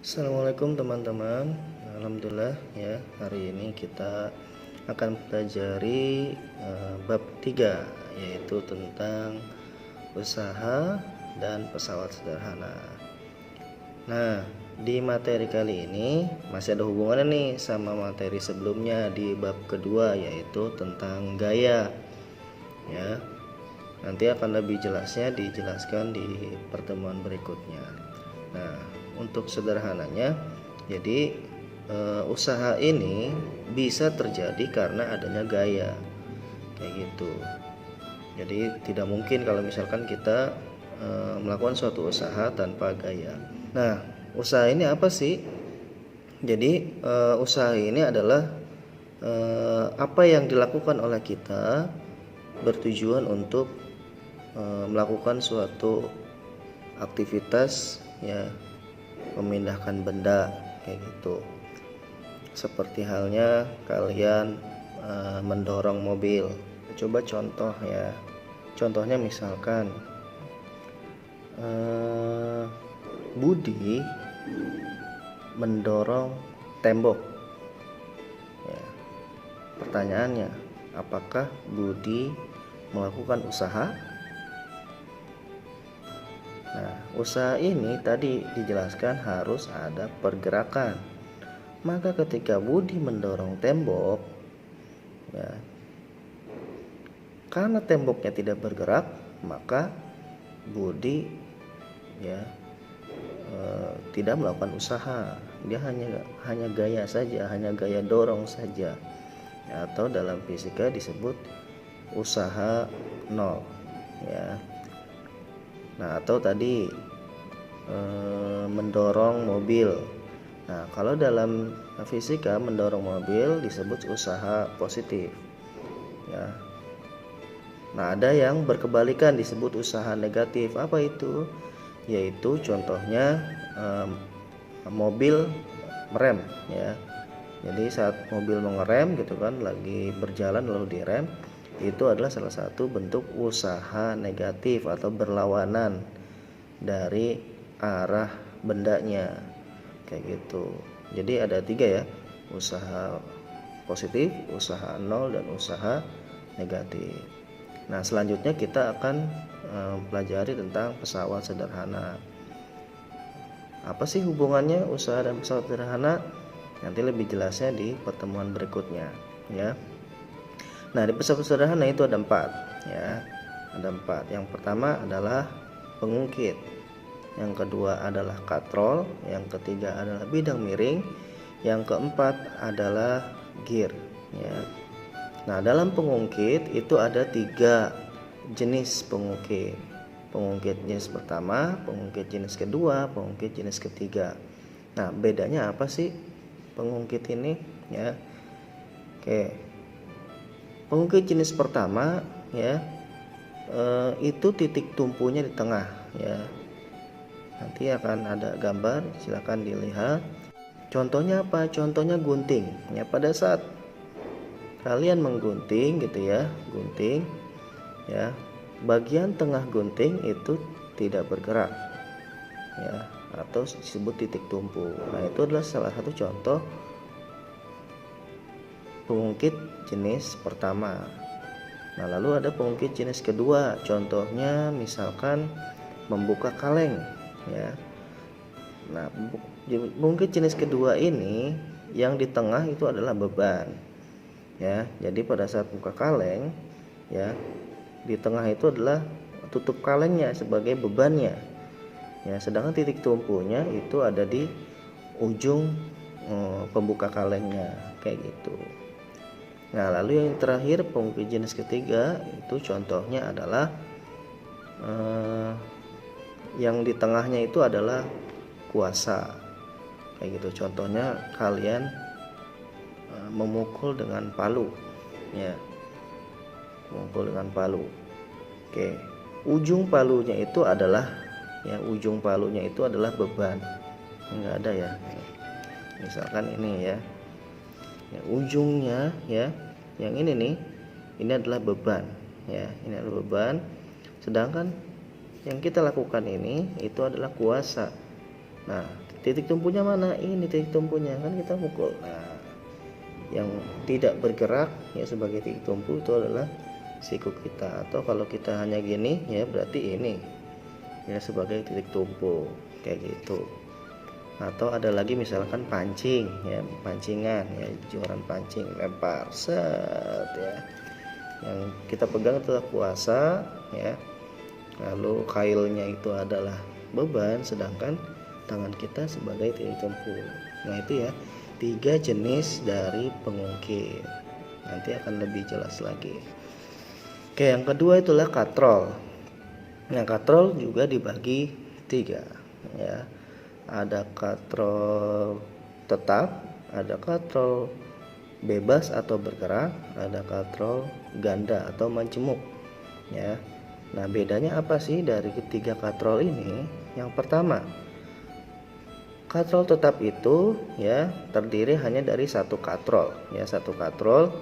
Assalamualaikum teman-teman. Alhamdulillah ya, hari ini kita akan pelajari bab 3, yaitu tentang usaha dan pesawat sederhana. Nah, di materi kali ini masih ada hubungannya nih sama materi sebelumnya di bab kedua, yaitu tentang gaya ya. Nanti akan lebih jelasnya dijelaskan di pertemuan berikutnya. Nah, untuk sederhananya, jadi usaha ini bisa terjadi karena adanya gaya, kayak gitu. Jadi tidak mungkin kalau misalkan kita melakukan suatu usaha tanpa gaya. Nah, usaha ini apa sih? Jadi usaha ini adalah apa yang dilakukan oleh kita bertujuan untuk melakukan suatu aktivitas ya, memindahkan benda kayak gitu. Seperti halnya kalian mendorong mobil. Coba contoh ya. Contohnya misalkan Budi mendorong tembok ya. Pertanyaannya, apakah Budi melakukan usaha? Nah, usaha ini tadi dijelaskan harus ada pergerakan. Maka ketika Budi mendorong tembok ya, karena temboknya tidak bergerak, maka Budi ya tidak melakukan usaha. Dia hanya gaya saja, hanya gaya dorong saja. Atau dalam fisika disebut usaha nol ya. Nah, atau tadi mendorong mobil. Nah, kalau dalam fisika mendorong mobil disebut usaha positif ya. Nah, ada yang berkebalikan disebut usaha negatif. Apa itu? Yaitu contohnya mobil merem ya. Jadi saat mobil mengerem gitu kan, lagi berjalan lalu direm, itu adalah salah satu bentuk usaha negatif atau berlawanan dari arah bendanya kayak gitu. Jadi ada 3 ya, usaha positif, usaha nol, dan usaha negatif. Nah, selanjutnya kita akan pelajari tentang pesawat sederhana. Apa sih hubungannya usaha dan pesawat sederhana? Nanti lebih jelasnya di pertemuan berikutnya ya. Nah, di pesawat sederhana itu ada 4 ya. Ada 4. Yang pertama adalah pengungkit. Yang kedua adalah katrol, yang ketiga adalah bidang miring, yang keempat adalah gear ya. Nah, dalam pengungkit itu ada 3 jenis pengungkit. Pengungkit jenis pertama, pengungkit jenis kedua, pengungkit jenis ketiga. Nah, bedanya apa sih pengungkit ini ya? Oke. Pengungkit jenis pertama ya, itu titik tumpunya di tengah ya. Nanti akan ada gambar, silakan dilihat. Contohnya apa? Contohnya gunting ya. Pada saat kalian menggunting gitu ya, gunting ya, bagian tengah gunting itu tidak bergerak ya, atau disebut titik tumpu. Nah, itu adalah salah satu contoh pengungkit jenis pertama. Nah, lalu ada pengungkit jenis kedua. Contohnya misalkan membuka kaleng ya. Nah, pengungkit jenis kedua ini yang di tengah itu adalah beban ya. Jadi pada saat buka kaleng ya, di tengah itu adalah tutup kalengnya sebagai bebannya ya, sedangkan titik tumpunya itu ada di ujung pembuka kalengnya kayak gitu. Nah, lalu yang terakhir pengungkit jenis ketiga itu contohnya adalah yang di tengahnya itu adalah kuasa kayak gitu. Contohnya kalian memukul dengan palu ya, memukul dengan palu. Oke, ujung palunya itu adalah ya, ujung palunya itu adalah beban. Enggak ada ya, misalkan ini ya, ya ujungnya ya, yang ini nih, ini adalah beban ya, ini adalah beban. Sedangkan yang kita lakukan ini itu adalah kuasa. Nah, titik tumpunya mana? Ini titik tumpunya, kan kita pukul. Nah, yang tidak bergerak ya sebagai titik tumpu itu adalah siku kita, atau kalau kita hanya gini ya berarti ini ya sebagai titik tumpu kayak gitu. Atau ada lagi misalkan pancing ya, pancingan ya, joran pancing lempar set ya, yang kita pegang itulah kuasa ya, lalu kailnya itu adalah beban, sedangkan tangan kita sebagai titik tumpu. Nah itu ya 3 jenis dari pengungkit, nanti akan lebih jelas lagi. Oke, yang kedua itulah katrol. Nah katrol juga dibagi 3 ya, ada katrol tetap, ada katrol bebas atau bergerak, ada katrol ganda atau majemuk ya. Nah bedanya apa sih dari ketiga katrol ini? Yang pertama, katrol tetap itu ya terdiri hanya dari satu katrol ya, satu katrol,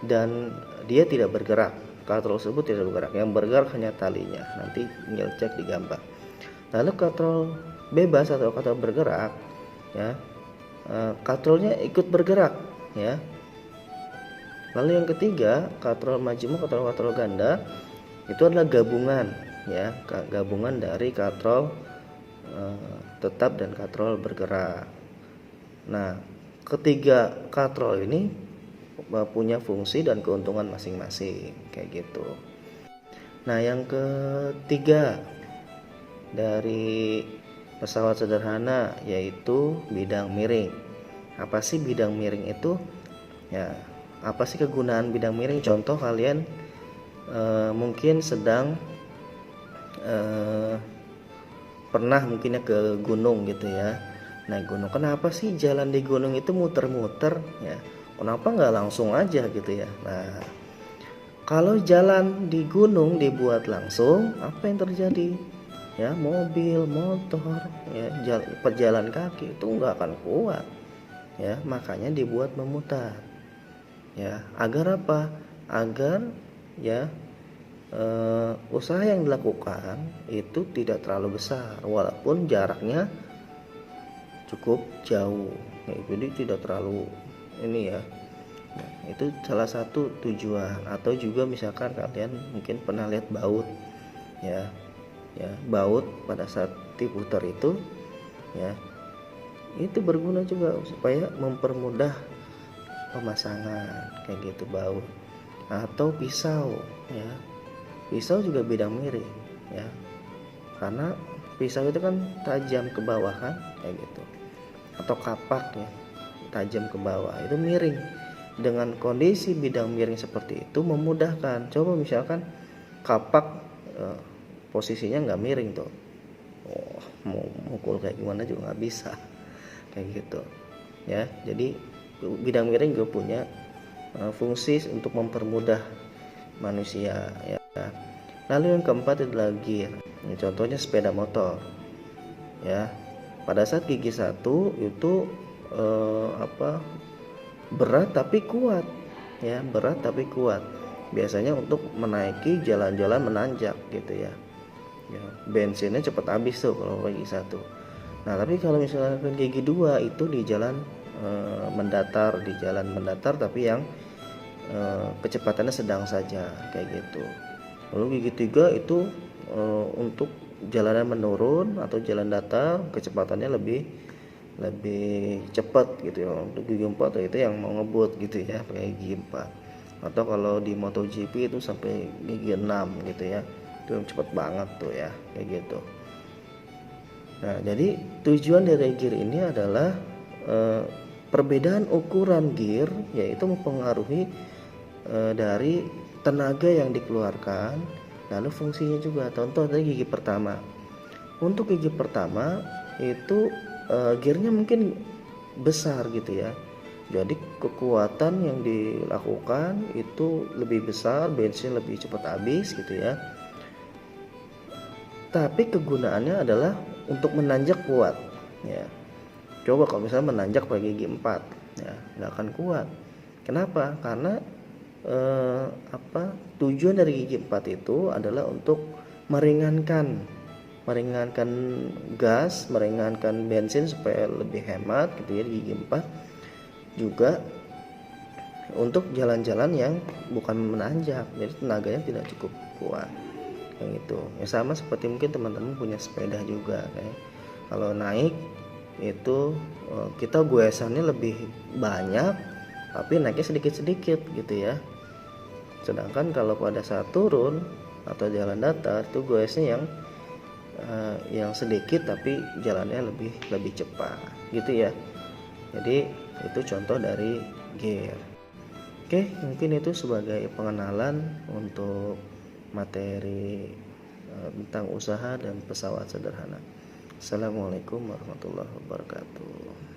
dan dia tidak bergerak. Katrol tersebut tidak bergerak, yang bergerak hanya talinya, nanti tinggal cek di gambar. Lalu katrol bebas atau katrol bergerak ya, katrolnya ikut bergerak ya. Lalu yang ketiga, katrol majemuk atau katrol ganda itu adalah gabungan ya, gabungan dari katrol tetap dan katrol bergerak. Nah ketiga katrol ini punya fungsi dan keuntungan masing-masing kayak gitu. Nah yang ketiga dari pesawat sederhana yaitu bidang miring. Apa sih bidang miring itu? Ya, apa sih kegunaan bidang miring? Contoh kalian mungkin sedang pernah mungkinnya ke gunung gitu ya. Naik gunung, kenapa sih jalan di gunung itu muter-muter ya? Kenapa nggak langsung aja gitu ya? Nah, kalau jalan di gunung dibuat langsung, apa yang terjadi? Ya, mobil, motor, ya, perjalan kaki itu nggak akan kuat. Ya, makanya dibuat memutar. Ya, agar apa? Agar ya usaha yang dilakukan itu tidak terlalu besar, walaupun jaraknya cukup jauh. Ya, jadi tidak terlalu ini ya. Nah, itu salah satu tujuan. Atau juga misalkan kalian mungkin pernah lihat baut ya, baut pada saat diputar itu ya, itu berguna juga supaya mempermudah pemasangan kayak gitu baut. Atau pisau ya, pisau juga bidang miring ya, karena pisau itu kan tajam ke bawah kan kayak gitu. Atau kapak ya, tajam ke bawah, itu miring. Dengan kondisi bidang miring seperti itu memudahkan. Coba misalkan kapak posisinya nggak miring tuh, mau mukul kayak gimana juga nggak bisa kayak gitu ya. Jadi bidang miring juga punya fungsi untuk mempermudah manusia ya. Lalu yang keempat adalah gear. Ini contohnya sepeda motor ya. Pada saat gigi 1 itu berat tapi kuat ya, berat tapi kuat. Biasanya untuk menaiki jalan-jalan menanjak gitu ya. Ya, bensinnya cepat habis tuh kalau gigi 1. Nah, tapi kalau misalkan gigi 2 itu di jalan mendatar, di jalan mendatar tapi yang kecepatannya sedang saja kayak gitu. Lalu gigi 3 itu untuk jalanan menurun atau jalan datar, kecepatannya lebih cepat gitu ya. Untuk gigi 4 itu yang mau ngebut gitu ya, pakai gigi 4. Atau kalau di MotoGP itu sampai gigi 6 gitu ya, itu yang cepat banget tuh ya kayak gitu. Nah jadi tujuan dari gear ini adalah perbedaan ukuran gear, yaitu mempengaruhi dari tenaga yang dikeluarkan, lalu fungsinya juga. Contoh dari gigi pertama. Untuk gigi pertama itu gearnya mungkin besar gitu ya, jadi kekuatan yang dilakukan itu lebih besar, bensin lebih cepat habis gitu ya. Tapi kegunaannya adalah untuk menanjak kuat ya. Coba kalau misalnya menanjak pakai gigi 4 ya, nggak akan kuat. Kenapa? Karena tujuan dari gigi 4 itu adalah untuk meringankan meringankan gas, meringankan bensin supaya lebih hemat gitu ya di gigi 4. Juga untuk jalan-jalan yang bukan menanjak, jadi tenaganya tidak cukup kuat kayak gitu ya. Sama seperti mungkin teman-teman punya sepeda juga kayak kalau naik itu kita goesannya lebih banyak tapi naiknya sedikit-sedikit gitu ya. Sedangkan kalau pada saat turun atau jalan datar itu goesnya yang sedikit tapi jalannya lebih cepat gitu ya. Jadi itu contoh dari gear. Oke, mungkin itu sebagai pengenalan untuk materi tentang usaha dan pesawat sederhana. Assalamualaikum warahmatullahi wabarakatuh.